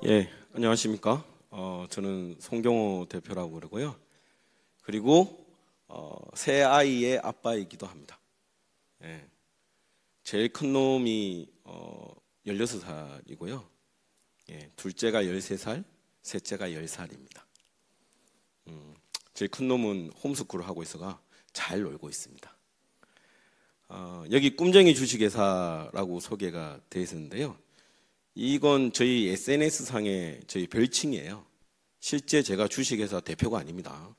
예, 안녕하십니까. 저는 송경호 대표라고 그러고요. 그리고 세 아이의 아빠이기도 합니다. 예, 제일 큰 놈이 16살이고요. 예, 둘째가 13살, 셋째가 10살입니다. 제일 큰 놈은 홈스쿨을 하고 있어가 잘 놀고 있습니다. 여기 꿈쟁이 주식회사라고 소개가 되어 있었는데요. 이건 저희 SNS상의 저희 별칭이에요. 실제 제가 주식회사 대표가 아닙니다.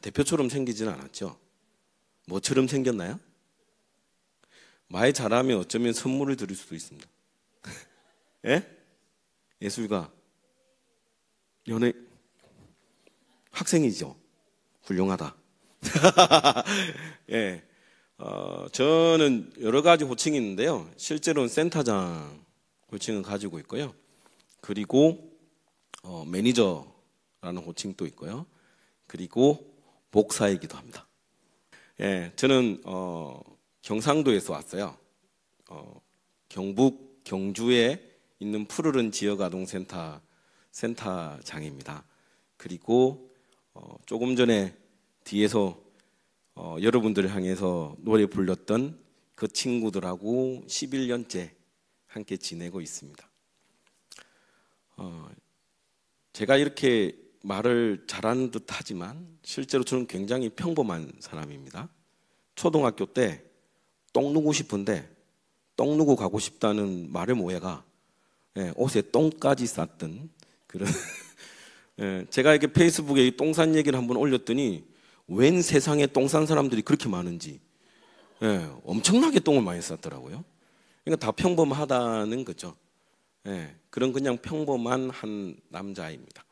대표처럼 생기지는 않았죠. 뭐처럼 생겼나요? 말 잘하면 어쩌면 선물을 드릴 수도 있습니다. 예? 예술가, 연예, 학생이죠. 훌륭하다. 예, 저는 여러 가지 호칭이 있는데요. 실제로는 센터장 호칭을 가지고 있고요. 그리고 매니저라는 호칭도 있고요. 그리고 목사이기도 합니다. 예, 저는 경상도에서 왔어요. 경북 경주에 있는 푸르른 지역아동센터 센터장입니다. 그리고 조금 전에 뒤에서 여러분들을 향해서 노래 불렀던 그 친구들하고 11년째 함께 지내고 있습니다. 제가 이렇게 말을 잘하는 듯 하지만 실제로 저는 굉장히 평범한 사람입니다. 초등학교 때 똥 누고 싶은데 똥 누고 가고 싶다는 말의 모해가 옷에 똥까지 쌌던 그런 제가 이렇게 페이스북에 똥 싼 얘기를 한번 올렸더니 웬 세상에 똥 싼 사람들이 그렇게 많은지 엄청나게 똥을 많이 쌌더라고요. 그러니까 다 평범하다는 거죠. 그런 그냥 평범한 한 남자입니다.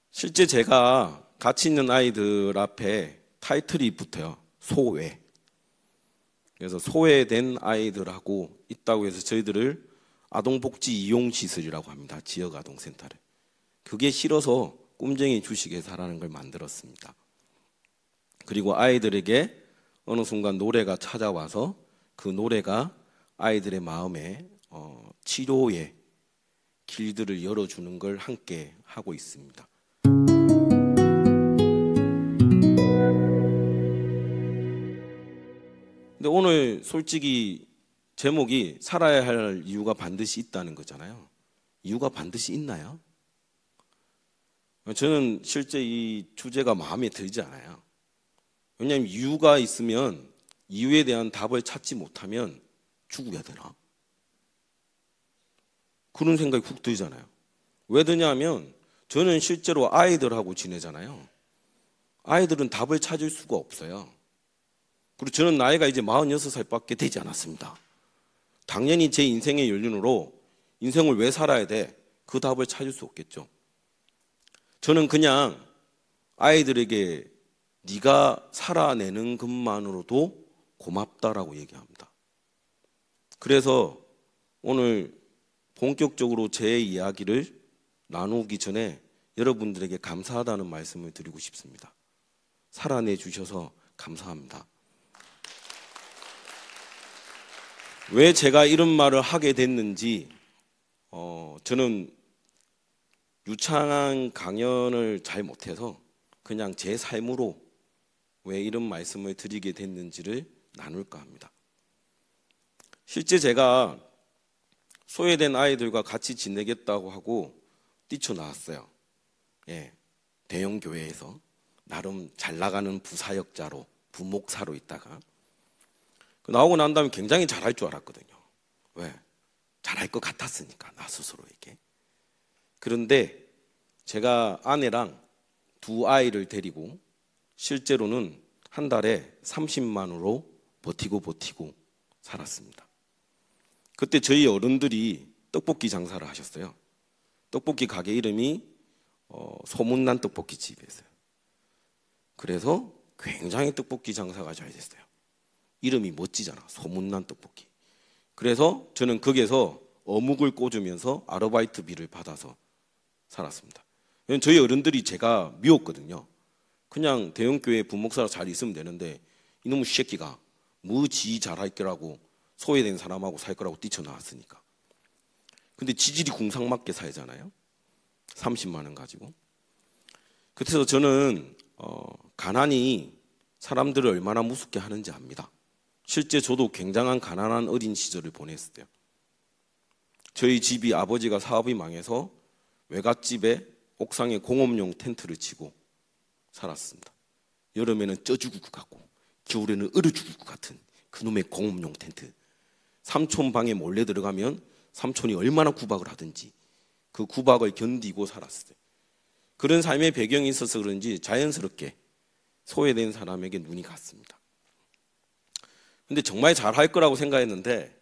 실제 제가 같이 있는 아이들 앞에 타이틀이 붙어요. 소외. 그래서 소외된 아이들하고 있다고 해서 저희들을 아동복지 이용시설이라고 합니다. 지역아동센터를. 그게 싫어서 꿈쟁이 주식회사라는 걸 만들었습니다. 그리고 아이들에게 어느 순간 노래가 찾아와서 그 노래가 아이들의 마음에 치료의 길들을 열어주는 걸 함께 하고 있습니다. 근데 오늘 솔직히 제목이 살아야 할 이유가 반드시 있다는 거잖아요. 이유가 반드시 있나요? 저는 실제 이 주제가 마음에 들지 않아요. 왜냐하면 이유가 있으면 이유에 대한 답을 찾지 못하면 죽어야 되나? 그런 생각이 훅 들잖아요. 왜 드냐면 저는 실제로 아이들하고 지내잖아요. 아이들은 답을 찾을 수가 없어요. 그리고 저는 나이가 이제 46살밖에 되지 않았습니다. 당연히 제 인생의 연륜으로 인생을 왜 살아야 돼? 그 답을 찾을 수 없겠죠. 저는 그냥 아이들에게 네가 살아내는 것만으로도 고맙다라고 얘기합니다. 그래서 오늘 본격적으로 제 이야기를 나누기 전에 여러분들에게 감사하다는 말씀을 드리고 싶습니다. 살아내 주셔서 감사합니다. 왜 제가 이런 말을 하게 됐는지 저는 유창한 강연을 잘 못해서 그냥 제 삶으로 왜 이런 말씀을 드리게 됐는지를 나눌까 합니다. 실제 제가 소외된 아이들과 같이 지내겠다고 하고 뛰쳐나왔어요. 대형 교회에서 나름 잘 나가는 부사역자로 부목사로 있다가 나오고 난 다음에 굉장히 잘할 줄 알았거든요. 왜? 잘할 것 같았으니까 나 스스로에게. 그런데 제가 아내랑 두 아이를 데리고 실제로는 한 달에 30만으로 버티고 살았습니다. 그때 저희 어른들이 떡볶이 장사를 하셨어요. 떡볶이 가게 이름이 소문난 떡볶이 집이었어요. 그래서 굉장히 떡볶이 장사가 잘 됐어요. 이름이 멋지잖아. 소문난 떡볶이. 그래서 저는 거기에서 어묵을 꽂으면서 아르바이트비를 받아서 살았습니다. 저희 어른들이 제가 미웠거든요. 그냥 대형교회 부목사로 잘 있으면 되는데 이놈의 새끼가 뭐 지 잘할 거라고 소외된 사람하고 살 거라고 뛰쳐나왔으니까. 근데 지질이 궁상맞게 살잖아요. 30만 원 가지고. 그래서 저는 가난이 사람들을 얼마나 무섭게 하는지 압니다. 실제 저도 굉장한 가난한 어린 시절을 보냈어요. 저희 집이 아버지가 사업이 망해서 외갓집에 옥상에 공업용 텐트를 치고 살았습니다. 여름에는 쪄 죽을 것 같고 겨울에는 얼어 죽을 것 같은 그놈의 공업용 텐트. 삼촌 방에 몰래 들어가면 삼촌이 얼마나 구박을 하든지 그 구박을 견디고 살았어요. 그런 삶의 배경이 있어서 그런지 자연스럽게 소외된 사람에게 눈이 갔습니다. 근데 정말 잘할 거라고 생각했는데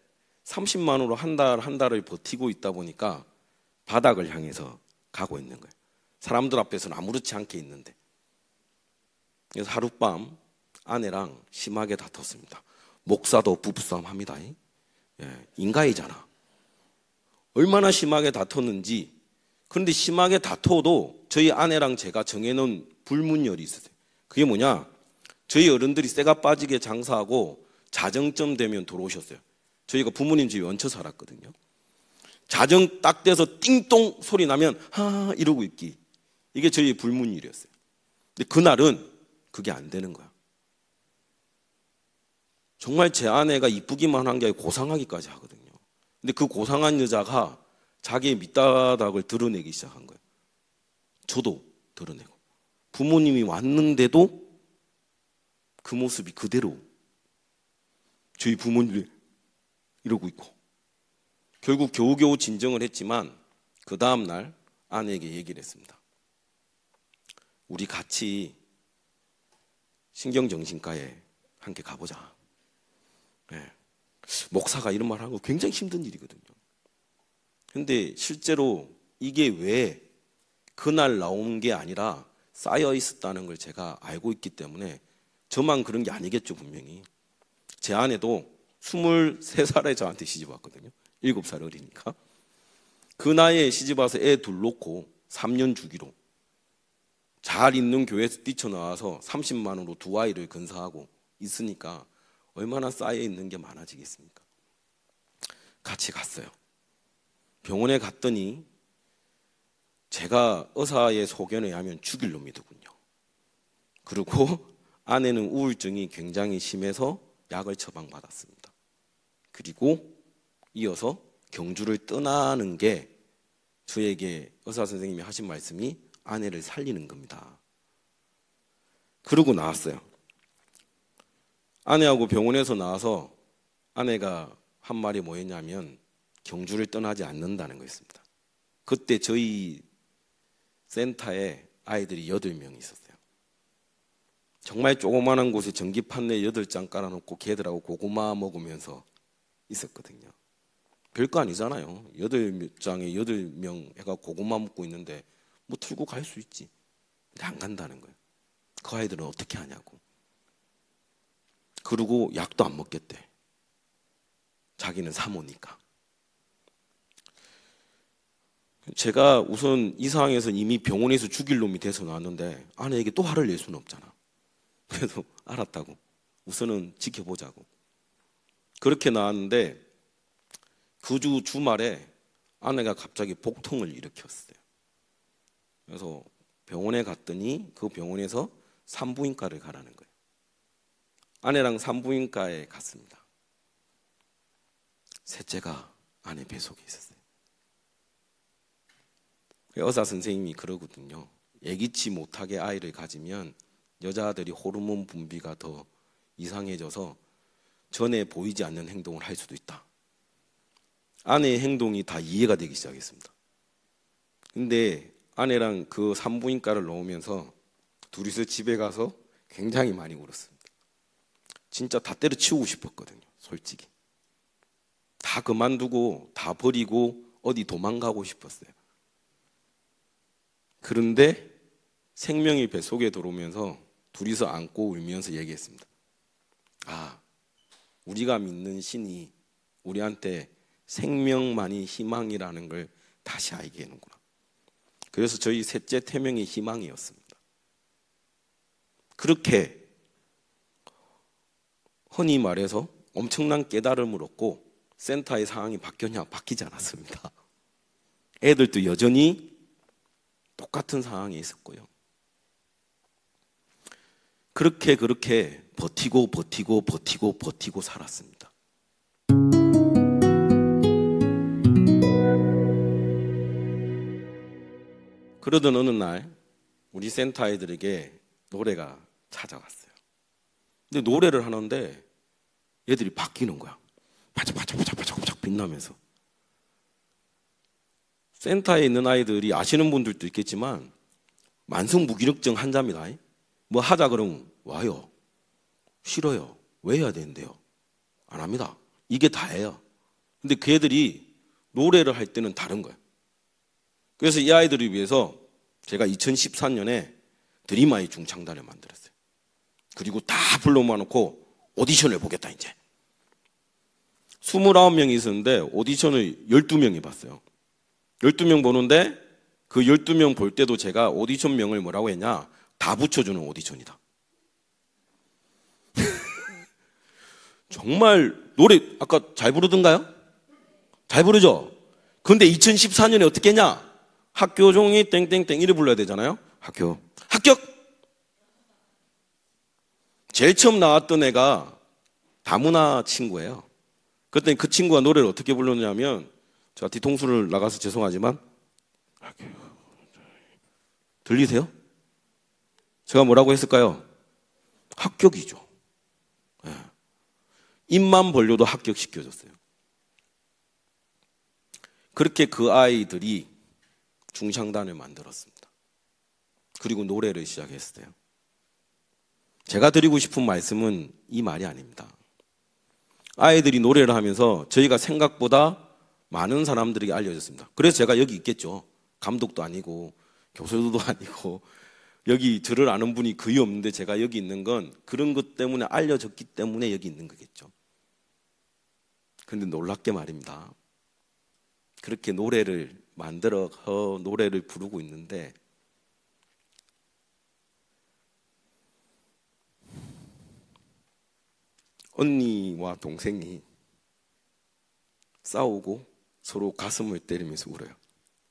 30만 원으로 한 달을 버티고 있다 보니까 바닥을 향해서 가고 있는 거예요. 사람들 앞에서는 아무렇지 않게 있는데. 그래서 하룻밤 아내랑 심하게 다퉜습니다. 목사도 부부싸움 합니다. 인가이잖아. 얼마나 심하게 다퉜는지. 그런데 심하게 다퉈도 저희 아내랑 제가 정해놓은 불문율이 있었어요. 그게 뭐냐? 저희 어른들이 쇠가 빠지게 장사하고 자정점 되면 들어오셨어요. 저희가 부모님 집에 얹혀 살았거든요. 자정 딱 돼서 띵동 소리 나면 하 이러고 있기. 이게 저희 불문율이었어요. 근데 그날은 그게 안 되는 거야. 정말 제 아내가 이쁘기만 한 게 아니고 고상하기까지 하거든요. 근데 그 고상한 여자가 자기의 밑바닥을 드러내기 시작한 거예요. 저도 드러내고. 부모님이 왔는데도 그 모습이 그대로 저희 부모님이 이러고 있고. 결국 겨우겨우 진정을 했지만 그 다음 날 아내에게 얘기를 했습니다. 우리 같이 신경정신과에 함께 가보자. 네. 목사가 이런 말 하는 거 굉장히 힘든 일이거든요. 근데 실제로 이게 왜 그날 나온 게 아니라 쌓여 있었다는 걸 제가 알고 있기 때문에 저만 그런 게 아니겠죠, 분명히. 제 아내도 23살에 저한테 시집 왔거든요. 7살 어리니까. 그 나이에 시집 와서 애 둘 놓고 3년 주기로 잘 있는 교회에서 뛰쳐나와서 30만 원으로 두 아이를 건사하고 있으니까 얼마나 쌓여 있는 게 많아지겠습니까? 같이 갔어요. 병원에 갔더니 제가 의사의 소견에 의하면 죽일 놈이더군요. 그리고 아내는 우울증이 굉장히 심해서 약을 처방받았습니다. 그리고 이어서 경주를 떠나는 게 저에게 의사 선생님이 하신 말씀이 아내를 살리는 겁니다. 그러고 나왔어요. 아내하고 병원에서 나와서 아내가 한 말이 뭐였냐면 경주를 떠나지 않는다는 거였습니다. 그때 저희 센터에 아이들이 8명 있었어요. 정말 조그마한 곳에 전기판에 8장 깔아놓고 걔들하고 고구마 먹으면서 있었거든요. 별거 아니잖아요. 8장에 8명 애가 고구마 먹고 있는데 뭐 틀고 갈 수 있지. 근데 안 간다는 거예요. 그 아이들은 어떻게 하냐고. 그리고 약도 안 먹겠대. 자기는 사모니까. 제가 우선 이 상황에서 이미 병원에서 죽일 놈이 돼서 나왔는데 아내에게 또 화를 낼 수는 없잖아. 그래서 알았다고. 우선은 지켜보자고. 그렇게 나왔는데 그 주 주말에 아내가 갑자기 복통을 일으켰어요. 그래서 병원에 갔더니 그 병원에서 산부인과를 가라는 거예요. 아내랑 산부인과에 갔습니다. 셋째가 아내 뱃속에 있었어요. 의사 선생님이 그러거든요. 예기치 못하게 아이를 가지면 여자들이 호르몬 분비가 더 이상해져서 전에 보이지 않는 행동을 할 수도 있다. 아내의 행동이 다 이해가 되기 시작했습니다. 근데 아내랑 그 산부인과를 놓으면서 둘이서 집에 가서 굉장히 많이 울었습니다. 진짜 다 때려치우고 싶었거든요. 솔직히. 다 그만두고 다 버리고 어디 도망가고 싶었어요. 그런데 생명이 뱃속에 들어오면서 둘이서 안고 울면서 얘기했습니다. 아, 우리가 믿는 신이 우리한테 생명만이 희망이라는 걸 다시 알게 하는구나. 그래서 저희 셋째 태명이 희망이었습니다. 그렇게 흔히 말해서 엄청난 깨달음을 얻고 센터의 상황이 바뀌었냐? 바뀌지 않았습니다. 애들도 여전히 똑같은 상황에 있었고요. 그렇게 버티고 살았습니다. 그러던 어느 날 우리 센터 아이들에게 노래가 찾아왔어요. 근데 노래를 하는데 얘들이 바뀌는 거야. 바짝바짝 빛나면서. 센터에 있는 아이들이 아시는 분들도 있겠지만 만성무기력증 환자입니다. 뭐 하자 그러면 와요. 싫어요. 왜 해야 되는데요? 안 합니다. 이게 다예요. 근데 그 애들이 노래를 할 때는 다른 거예요. 그래서 이 아이들을 위해서 제가 2014년에 드림아이 중창단을 만들었어요. 그리고 다 불러 모아놓고 오디션을 보겠다 이제. 29명이 있었는데 오디션을 12명이 봤어요. 12명 보는데 그 12명 볼 때도 제가 오디션명을 뭐라고 했냐? 다 붙여주는 오디션이다. 정말 노래 아까 잘 부르던가요? 잘 부르죠? 근데 2014년에 어떻게 했냐? 학교 종이 땡땡땡 이래 불러야 되잖아요. 합격! 제일 처음 나왔던 애가 다문화 친구예요. 그랬더니 그 친구가 노래를 어떻게 불렀냐면 제가 뒤통수를 나가서 죄송하지만 들리세요? 제가 뭐라고 했을까요? 합격이죠. 네. 입만 벌려도 합격시켜줬어요. 그렇게 그 아이들이 중창단을 만들었습니다. 그리고 노래를 시작했어요. 제가 드리고 싶은 말씀은 이 말이 아닙니다. 아이들이 노래를 하면서 저희가 생각보다 많은 사람들에게 알려졌습니다. 그래서 제가 여기 있겠죠. 감독도 아니고 교수도 아니고 여기 저를 아는 분이 거의 없는데 제가 여기 있는 건 그런 것 때문에 알려졌기 때문에 여기 있는 거겠죠. 그런데 놀랍게 말입니다. 그렇게 노래를 만들어 노래를 부르고 있는데 언니와 동생이 싸우고 서로 가슴을 때리면서 울어요.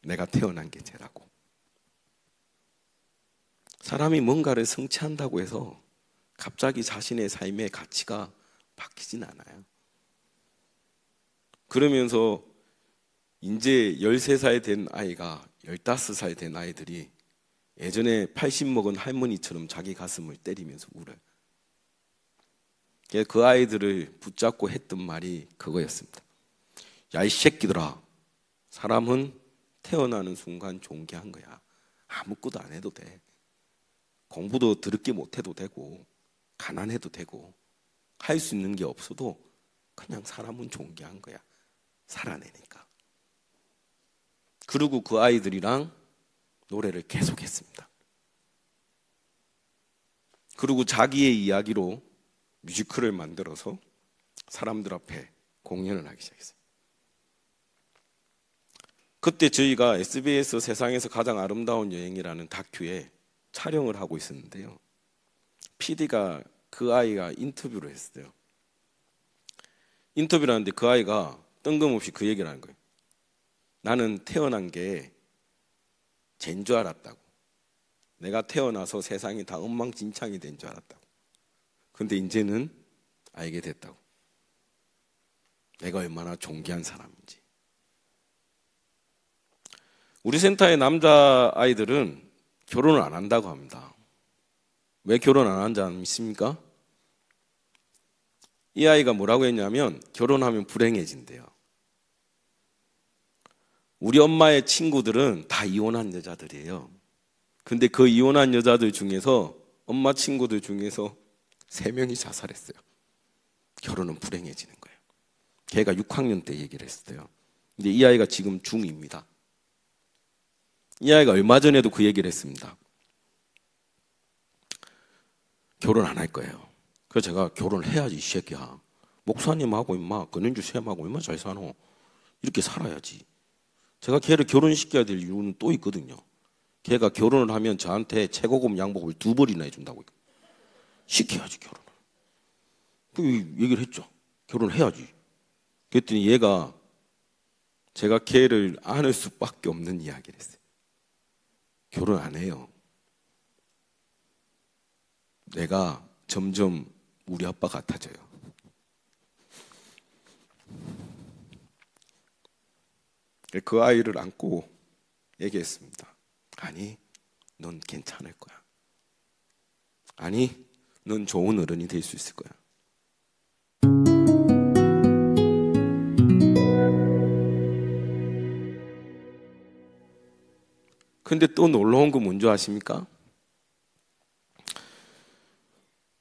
내가 태어난 게 죄라고. 사람이 뭔가를 성취한다고 해서 갑자기 자신의 삶의 가치가 바뀌진 않아요. 그러면서 이제 13살 된 아이가 15살 된 아이들이 예전에 80 먹은 할머니처럼 자기 가슴을 때리면서 울어요. 그 아이들을 붙잡고 했던 말이 그거였습니다. 야, 이 새끼들아, 사람은 태어나는 순간 존귀한 거야. 아무것도 안 해도 돼. 공부도 더럽게 못해도 되고 가난해도 되고 할 수 있는 게 없어도 그냥 사람은 존귀한 거야. 살아내니까. 그리고 그 아이들이랑 노래를 계속했습니다. 그리고 자기의 이야기로 뮤지컬을 만들어서 사람들 앞에 공연을 하기 시작했어요. 그때 저희가 SBS 세상에서 가장 아름다운 여행이라는 다큐에 촬영을 하고 있었는데요. PD가 그 아이가 인터뷰를 했어요. 인터뷰를 하는데 그 아이가 뜬금없이 그 얘기를 하는 거예요. 나는 태어난 게 죄인 줄 알았다고. 내가 태어나서 세상이 다 엉망진창이 된 줄 알았다고. 근데 이제는 알게 됐다고. 내가 얼마나 존귀한 사람인지. 우리 센터의 남자 아이들은 결혼을 안 한다고 합니다. 왜 결혼 안 하는지 아십니까? 이 아이가 뭐라고 했냐면 결혼하면 불행해진대요. 우리 엄마의 친구들은 다 이혼한 여자들이에요. 근데 그 이혼한 여자들 중에서 엄마 친구들 중에서 3명이 자살했어요. 결혼은 불행해지는 거예요. 걔가 6학년 때 얘기를 했어요. 근데 이 아이가 지금 중2입니다. 이 아이가 얼마 전에도 그 얘기를 했습니다. 결혼 안 할 거예요. 그래서 제가 결혼을 해야지 이 새끼야. 목사님하고 임마 권현주 쌤하고 얼마나 잘 사노. 이렇게 살아야지. 제가 걔를 결혼시켜야 될 이유는 또 있거든요. 걔가 결혼을 하면 저한테 최고급 양복을 2벌이나 해준다고. 시켜야지 결혼을. 그 얘기를 했죠. 결혼을 해야지. 그랬더니 얘가 제가 걔를 안을 수밖에 없는 이야기를 했어요. 결혼 안 해요. 내가 점점 우리 아빠 같아져요. 그 아이를 안고 얘기했습니다. 아니, 넌 괜찮을 거야. 아니, 넌 좋은 어른이 될 수 있을 거야. 근데 또 놀라운 거 뭔지 아십니까?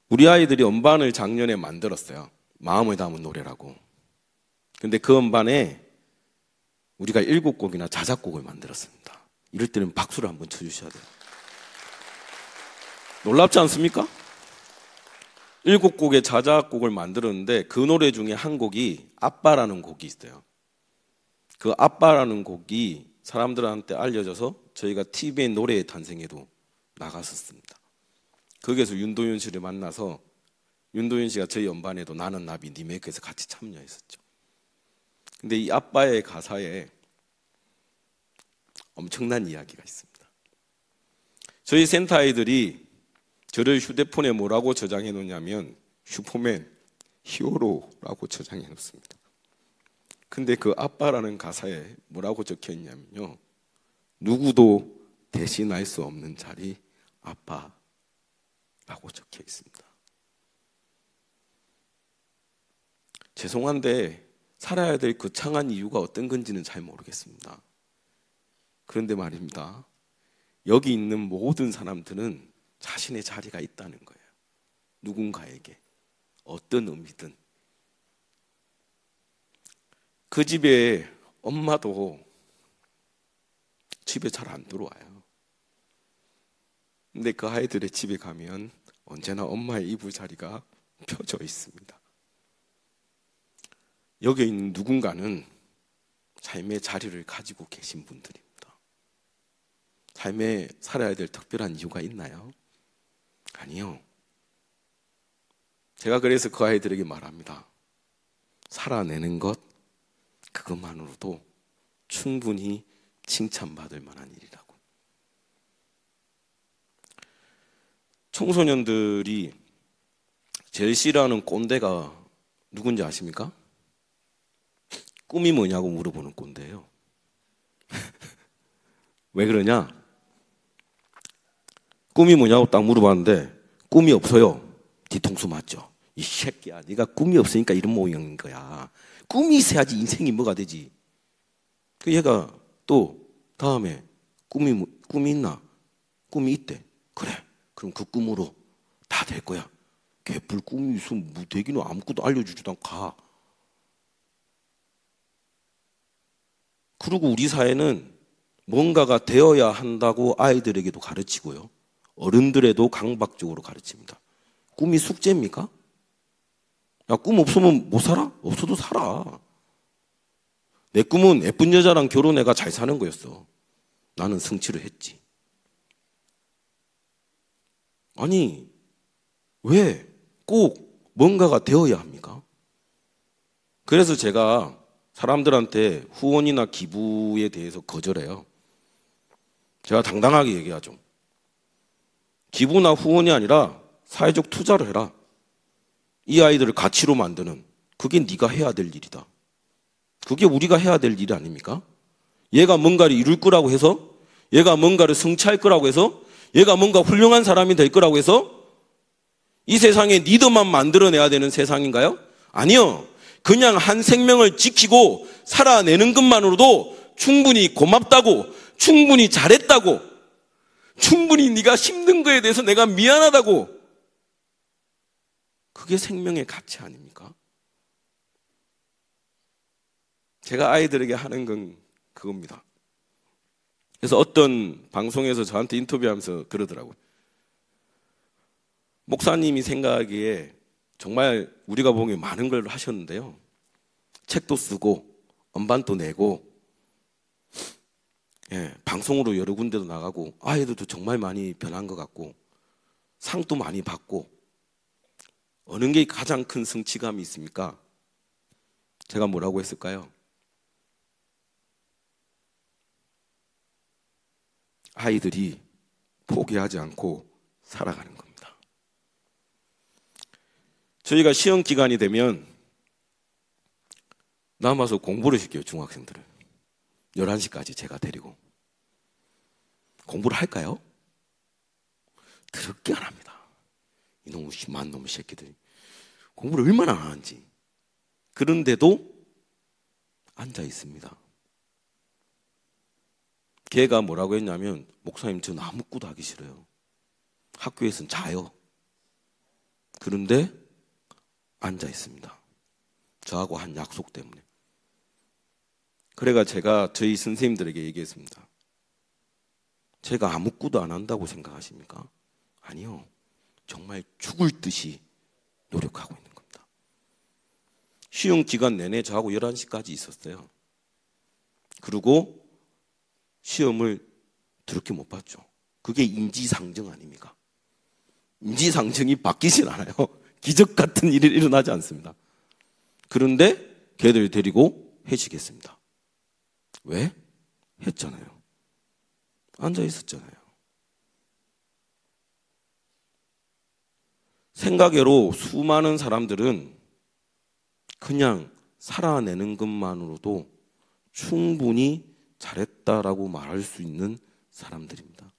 우리 아이들이 음반을 작년에 만들었어요. 마음을 담은 노래라고. 근데 그 음반에 우리가 7곡이나 자작곡을 만들었습니다. 이럴 때는 박수를 한번 쳐주셔야 돼요. 놀랍지 않습니까? 7곡의 자작곡을 만들었는데 그 노래 중에 한 곡이 아빠라는 곡이 있어요. 그 아빠라는 곡이 사람들한테 알려져서 저희가 TV의 노래의 탄생에도 나갔었습니다. 거기에서 윤도현 씨를 만나서 윤도현 씨가 저희 음반에도 나는 나비 리메이크에서 같이 참여했었죠. 근데 이 아빠의 가사에 엄청난 이야기가 있습니다. 저희 센터 아이들이 저를 휴대폰에 뭐라고 저장해 놓냐면 슈퍼맨, 히어로라고 저장해 놓습니다. 근데 그 아빠라는 가사에 뭐라고 적혀 있냐면요, 누구도 대신할 수 없는 자리 아빠라고 적혀 있습니다. 죄송한데 살아야 될 거창한 이유가 어떤 건지는 잘 모르겠습니다. 그런데 말입니다, 여기 있는 모든 사람들은 자신의 자리가 있다는 거예요. 누군가에게 어떤 의미든. 그 집에 엄마도 집에 잘 안 들어와요. 근데 그 아이들의 집에 가면 언제나 엄마의 이불 자리가 펴져 있습니다. 여기 있는 누군가는 삶의 자리를 가지고 계신 분들입니다. 삶에 살아야 될 특별한 이유가 있나요? 아니요. 제가 그래서 그 아이들에게 말합니다. 살아내는 것, 그것만으로도 충분히 칭찬받을 만한 일이라고. 청소년들이 제일 싫어하는 꼰대가 누군지 아십니까? 꿈이 뭐냐고 물어보는 꼰대예요. 왜 그러냐? 꿈이 뭐냐고 딱 물어봤는데 꿈이 없어요. 뒤통수 맞죠? 이 새끼야, 네가 꿈이 없으니까 이런 모양인 거야. 꿈이 있어야지 인생이 뭐가 되지. 그 얘가 또 다음에 꿈이 있나? 꿈이 있대. 그래, 그럼 그 꿈으로 다 될 거야. 개뿔 꿈이 있으면 뭐 되기는 아무것도 알려주지도 않고 가. 그리고 우리 사회는 뭔가가 되어야 한다고 아이들에게도 가르치고요, 어른들에도 강박적으로 가르칩니다. 꿈이 숙제입니까? 야, 꿈 없으면 못 살아? 없어도 살아. 내 꿈은 예쁜 여자랑 결혼해가 잘 사는 거였어. 나는 성취를 했지. 아니, 왜 꼭 뭔가가 되어야 합니까? 그래서 제가 사람들한테 후원이나 기부에 대해서 거절해요. 제가 당당하게 얘기하죠. 기부나 후원이 아니라 사회적 투자를 해라. 이 아이들을 가치로 만드는, 그게 네가 해야 될 일이다. 그게 우리가 해야 될 일 아닙니까? 얘가 뭔가를 이룰 거라고 해서, 얘가 뭔가를 성취할 거라고 해서, 얘가 뭔가 훌륭한 사람이 될 거라고 해서 이 세상에 리더만 만들어내야 되는 세상인가요? 아니요. 그냥 한 생명을 지키고 살아내는 것만으로도 충분히 고맙다고, 충분히 잘했다고, 충분히 네가 힘든 거에 대해서 내가 미안하다고, 그게 생명의 가치 아닙니까? 제가 아이들에게 하는 건 그겁니다. 그래서 어떤 방송에서 저한테 인터뷰하면서 그러더라고요. 목사님이 생각하기에 정말 우리가 보기에 많은 걸 하셨는데요, 책도 쓰고 음반도 내고, 방송으로 여러 군데도 나가고 아이들도 정말 많이 변한 것 같고 상도 많이 받고, 어느 게 가장 큰 성취감이 있습니까? 제가 뭐라고 했을까요? 아이들이 포기하지 않고 살아가는 겁니다. 저희가 시험 기간이 되면 남아서 공부를 시켜요. 중학생들을 11시까지 제가 데리고. 공부를 할까요? 더럽게 안 합니다. 이놈의 심한 놈의 새끼들이 공부를 얼마나 안 하는지. 그런데도 앉아 있습니다. 걔가 뭐라고 했냐면, 목사님 저 나무꾼도 하기 싫어요. 학교에서는 자요. 그런데 앉아 있습니다. 저하고 한 약속 때문에. 그래가 제가 저희 선생님들에게 얘기했습니다. 제가 아무것도 안 한다고 생각하십니까? 아니요. 정말 죽을 듯이 노력하고 있는 겁니다. 시험 기간 내내 저하고 11시까지 있었어요. 그리고 시험을 더럽게 못 봤죠. 그게 인지상정 아닙니까? 인지상정이 바뀌진 않아요. 기적 같은 일이 일어나지 않습니다. 그런데 걔들 데리고 회식했습니다. 왜? 했잖아요. 앉아 있었잖아요. 생각외로 수많은 사람들은 그냥 살아내는 것만으로도 충분히 잘했다라고 말할 수 있는 사람들입니다.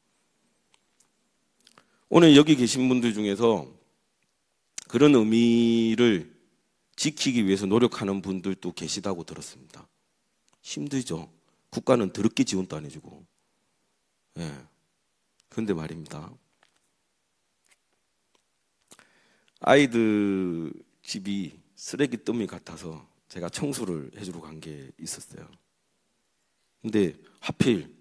오늘 여기 계신 분들 중에서 그런 의미를 지키기 위해서 노력하는 분들도 계시다고 들었습니다. 힘들죠. 국가는 더럽게 지원도 안 해주고. 예. 그런데 말입니다. 아이들 집이 쓰레기 더미 같아서 제가 청소를 해주러 간 게 있었어요. 근데 하필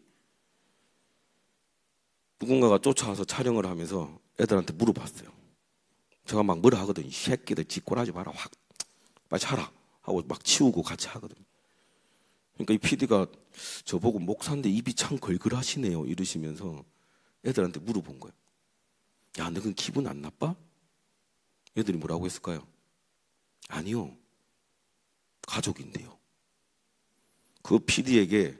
누군가가 쫓아와서 촬영을 하면서 애들한테 물어봤어요. 제가 막 뭐라 하거든요. 이 새끼들 짓골하지 마라. 확 빨리 하라 하고 막 치우고 같이 하거든요. 그러니까 이 PD가 저보고 목사인데 입이 참 걸걸하시네요 이러시면서 애들한테 물어본 거예요. 야, 너는 기분 안 나빠? 애들이 뭐라고 했을까요? 아니요. 가족인데요. 그 PD에게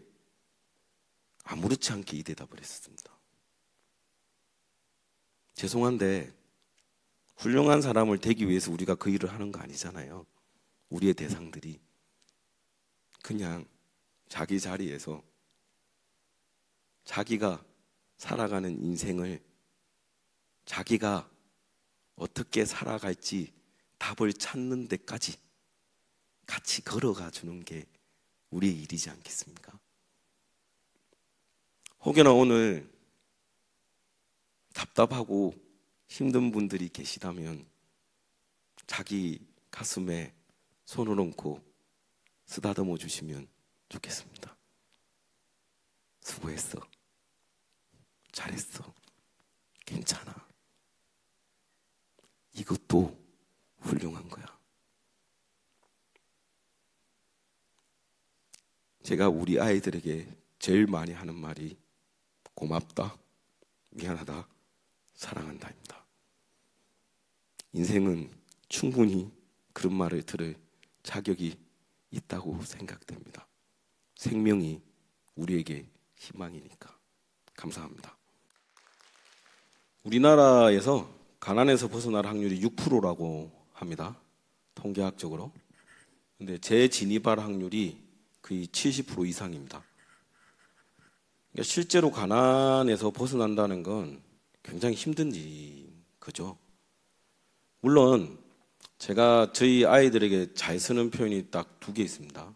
아무렇지 않게 이 대답을 했습니다. 죄송한데 훌륭한 사람을 되기 위해서 우리가 그 일을 하는 거 아니잖아요. 우리의 대상들이 그냥 자기 자리에서 자기가 살아가는 인생을 자기가 어떻게 살아갈지 답을 찾는 데까지 같이 걸어가 주는 게 우리의 일이지 않겠습니까? 혹여나 오늘 답답하고 힘든 분들이 계시다면 자기 가슴에 손을 얹고 쓰다듬어 주시면 좋겠습니다. 수고했어. 잘했어. 괜찮아. 이것도 훌륭한 거야. 제가 우리 아이들에게 제일 많이 하는 말이 고맙다, 미안하다, 사랑한다입니다. 인생은 충분히 그런 말을 들을 자격이 있다고 생각됩니다. 생명이 우리에게 희망이니까. 감사합니다. 우리나라에서 가난에서 벗어날 확률이 6%라고 합니다. 통계학적으로. 근데 재진입할 확률이 거의 70% 이상입니다. 그러니까 실제로 가난에서 벗어난다는 건 굉장히 힘든 거죠. 물론 제가 저희 아이들에게 잘 쓰는 표현이 딱 2개 있습니다.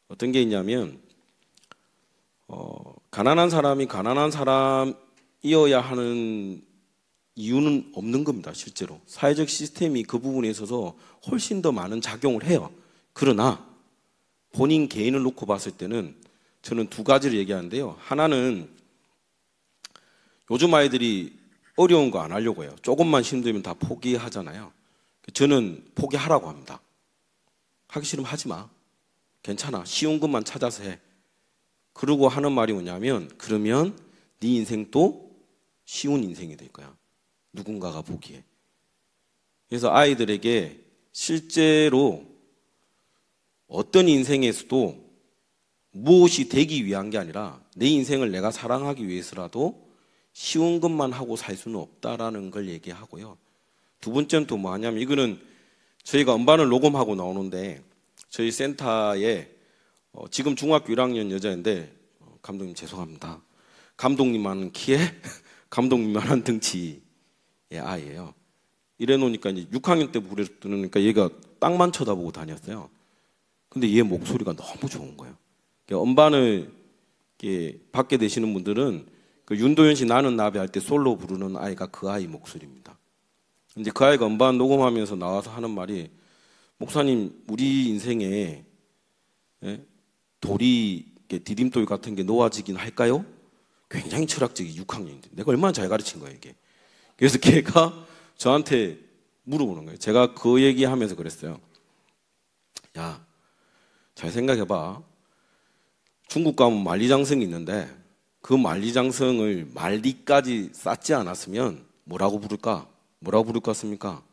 어떤 게 있냐면 가난한 사람이 가난한 사람이어야 하는 이유는 없는 겁니다. 실제로 사회적 시스템이 그 부분에 있어서 훨씬 더 많은 작용을 해요. 그러나 본인 개인을 놓고 봤을 때는 저는 2가지를 얘기하는데요. 하나는 요즘 아이들이 어려운 거 안 하려고 해요. 조금만 힘들면 다 포기하잖아요. 저는 포기하라고 합니다. 하기 싫으면 하지 마. 괜찮아. 쉬운 것만 찾아서 해. 그러고 하는 말이 뭐냐면, 그러면 네 인생도 쉬운 인생이 될 거야. 누군가가 보기에. 그래서 아이들에게 실제로 어떤 인생에서도 무엇이 되기 위한 게 아니라 내 인생을 내가 사랑하기 위해서라도 쉬운 것만 하고 살 수는 없다라는 걸 얘기하고요. 두 번째는 또 뭐 하냐면, 이거는 저희가 음반을 녹음하고 나오는데 저희 센터에 지금 중학교 1학년 여자인데, 감독님 죄송합니다. 감독님만한 키에 감독님만한 등치의 아이예요. 이래 놓으니까 이제 6학년 때 부르니까 얘가 땅만 쳐다보고 다녔어요. 근데 얘 목소리가 너무 좋은 거예요. 그러니까 음반을 받게 되시는 분들은 그 윤도현 씨 나는 나비 할 때 솔로 부르는 아이가 그 아이 목소리입니다. 이제 그 아이가 음반 녹음하면서 나와서 하는 말이, 목사님 우리 인생에 돌이 디딤돌 같은 게 놓아지긴 할까요? 굉장히 철학적이 6학년인데 내가 얼마나 잘 가르친 거예요 이게. 그래서 걔가 저한테 물어보는 거예요. 제가 그 얘기하면서 그랬어요. 야, 잘 생각해봐. 중국 가면 만리장성이 있는데 그 만리장성을 만리까지 쌓지 않았으면 뭐라고 부를까? 뭐라고 부를 것 같습니까?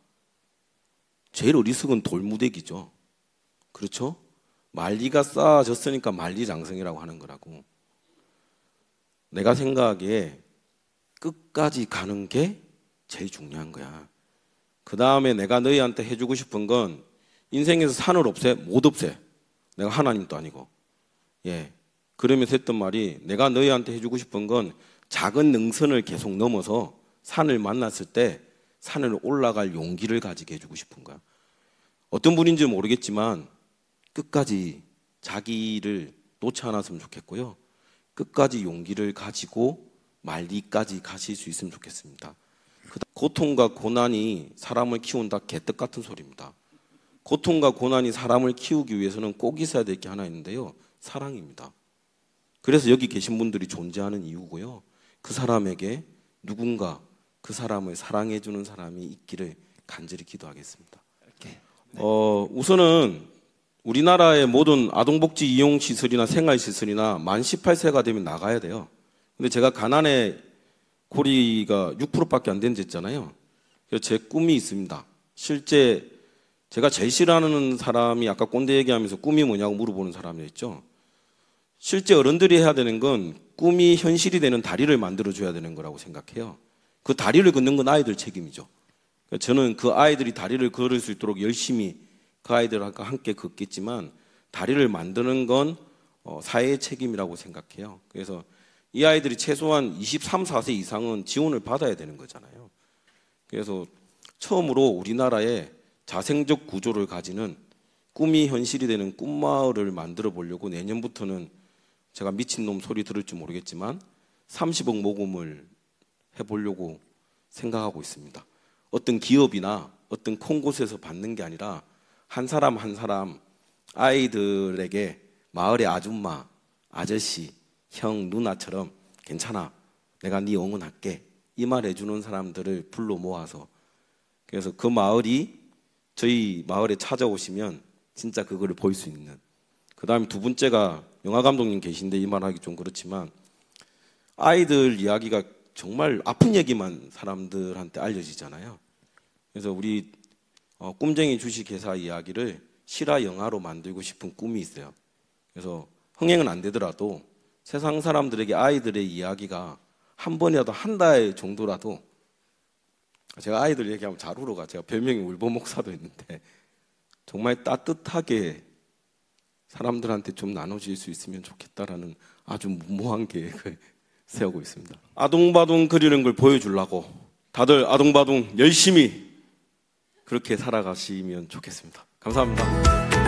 제일 어리석은 돌무대기죠. 그렇죠? 만리가 쌓아졌으니까 만리장성이라고 하는 거라고. 내가 생각하기에 끝까지 가는 게 제일 중요한 거야. 그 다음에 내가 너희한테 해주고 싶은 건, 인생에서 산을 없애? 못 없애. 내가 하나님도 아니고. 그러면서 했던 말이, 내가 너희한테 해주고 싶은 건 작은 능선을 계속 넘어서 산을 만났을 때 산을 올라갈 용기를 가지게 해주고 싶은 거야. 어떤 분인지 모르겠지만 끝까지 자기를 놓지 않았으면 좋겠고요. 끝까지 용기를 가지고 만리까지 가실 수 있으면 좋겠습니다. 고통과 고난이 사람을 키운다, 개떡 같은 소리입니다. 고통과 고난이 사람을 키우기 위해서는 꼭 있어야 될 게 하나 있는데요. 사랑입니다. 그래서 여기 계신 분들이 존재하는 이유고요. 그 사람에게 누군가 그 사람을 사랑해주는 사람이 있기를 간절히 기도하겠습니다. 우선은 우리나라의 모든 아동복지 이용시설이나 생활시설이나 만 18세가 되면 나가야 돼요. 근데 제가 가난에 고리가 6%밖에 안 된댔잖아요. 그래서 제 꿈이 있습니다. 실제 제가 제일 싫어하는 사람이, 아까 꼰대 얘기하면서 꿈이 뭐냐고 물어보는 사람이었죠. 실제 어른들이 해야 되는 건 꿈이 현실이 되는 다리를 만들어줘야 되는 거라고 생각해요. 그 다리를 걷는 건 아이들 책임이죠. 저는 그 아이들이 다리를 걸을 수 있도록 열심히 그 아이들과 함께 걷겠지만, 다리를 만드는 건 사회의 책임이라고 생각해요. 그래서 이 아이들이 최소한 23, 4세 이상은 지원을 받아야 되는 거잖아요. 그래서 처음으로 우리나라에 자생적 구조를 가지는 꿈이 현실이 되는 꿈마을을 만들어 보려고 내년부터는, 제가 미친놈 소리 들을지 모르겠지만 30억 모금을 해보려고 생각하고 있습니다. 어떤 기업이나 어떤 큰 곳에서 받는 게 아니라 한 사람 한 사람 아이들에게 마을의 아줌마, 아저씨, 형, 누나처럼 괜찮아, 내가 네 응원할게, 이 말 해주는 사람들을 불러 모아서, 그래서 그 마을이 저희 마을에 찾아오시면 진짜 그거를 볼 수 있는. 그 다음에 두 번째가, 영화 감독님 계신데 이 말하기 좀 그렇지만, 아이들 이야기가 정말 아픈 얘기만 사람들한테 알려지잖아요. 그래서 우리 꿈쟁이 주식회사 이야기를 실화 영화로 만들고 싶은 꿈이 있어요. 그래서 흥행은 안 되더라도 세상 사람들에게 아이들의 이야기가 한 번이라도, 한 달 정도라도, 제가 아이들 얘기하면 잘 울어가. 제가 별명이 울보 목사도 있는데, 정말 따뜻하게 사람들한테 좀 나눠질 수 있으면 좋겠다라는 아주 무모한 계획을 세우고 있습니다. 아동바동 그리는 걸 보여주려고 다들 아동바동 열심히 그렇게 살아가시면 좋겠습니다. 감사합니다.